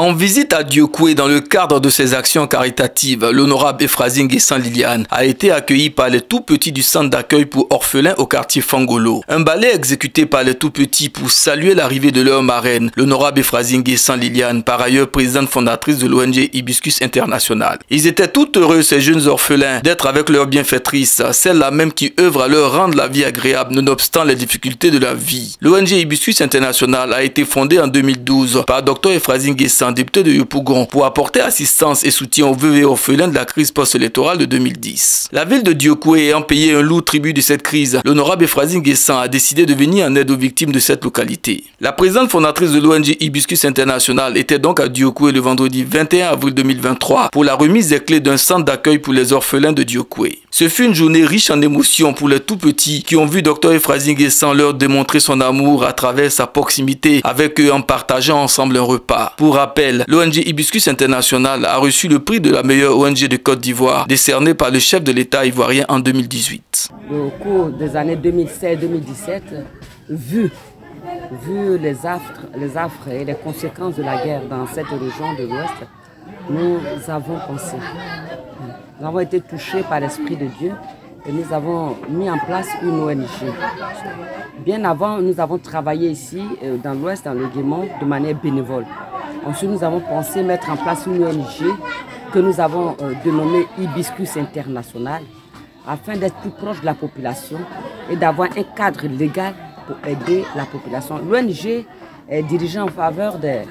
En visite à Diokoué dans le cadre de ses actions caritatives, l'honorable Ephrasie Nguessan Liliane a été accueilli par les tout-petits du centre d'accueil pour orphelins au quartier Fangolo. Un ballet exécuté par les tout-petits pour saluer l'arrivée de leur marraine, l'honorable Ephrasie Nguessan Liliane, par ailleurs présidente fondatrice de l'ONG Hibiscus International. Ils étaient tout heureux, ces jeunes orphelins, d'être avec leur bienfaitrice, celle-là même qui œuvre à leur rendre la vie agréable, nonobstant les difficultés de la vie. L'ONG Hibiscus International a été fondée en 2012 par Dr Ephrasie Nguessan, député de Yopougon, pour apporter assistance et soutien aux veuves et orphelins de la crise post-électorale de 2010. La ville de Diokoué ayant payé un lourd tribut de cette crise, l'honorable Ephrasie Nguessan a décidé de venir en aide aux victimes de cette localité. La présidente fondatrice de l'ONG Hibiscus International était donc à Diokoué le vendredi 21 avril 2023 pour la remise des clés d'un centre d'accueil pour les orphelins de Diokoué. Ce fut une journée riche en émotions pour les tout-petits qui ont vu Dr Ephrasie Nguessan leur démontrer son amour à travers sa proximité avec eux en partageant ensemble un repas. Pour rappel, l'ONG Hibiscus International a reçu le prix de la meilleure ONG de Côte d'Ivoire, décerné par le chef de l'État ivoirien en 2018. Au cours des années 2016-2017, vu les affres et les conséquences de la guerre dans cette région de l'Ouest, nous avons pensé. Nous avons été touchés par l'Esprit de Dieu et nous avons mis en place une ONG. Bien avant, nous avons travaillé ici, dans l'Ouest, dans le Guémont, de manière bénévole. Ensuite, nous avons pensé mettre en place une ONG que nous avons dénommée Hibiscus International, afin d'être plus proche de la population et d'avoir un cadre légal pour aider la population. L'ONG est dirigée en faveur des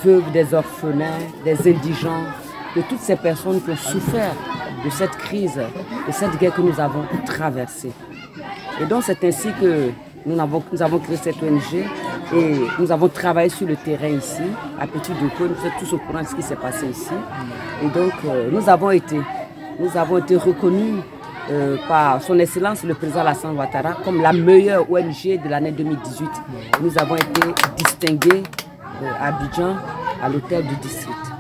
veuves, des orphelins, des indigents, de toutes ces personnes qui ont souffert de cette crise, de cette guerre que nous avons traversée. Et donc c'est ainsi que nous avons créé cette ONG et nous avons travaillé sur le terrain ici, à Petit Diokoué. Nous sommes tous au courant de ce qui s'est passé ici. Et donc nous avons été reconnus par son Excellence le président Alassane Ouattara comme la meilleure ONG de l'année 2018. Nous avons été distingués à Abidjan, à l'hôtel du district.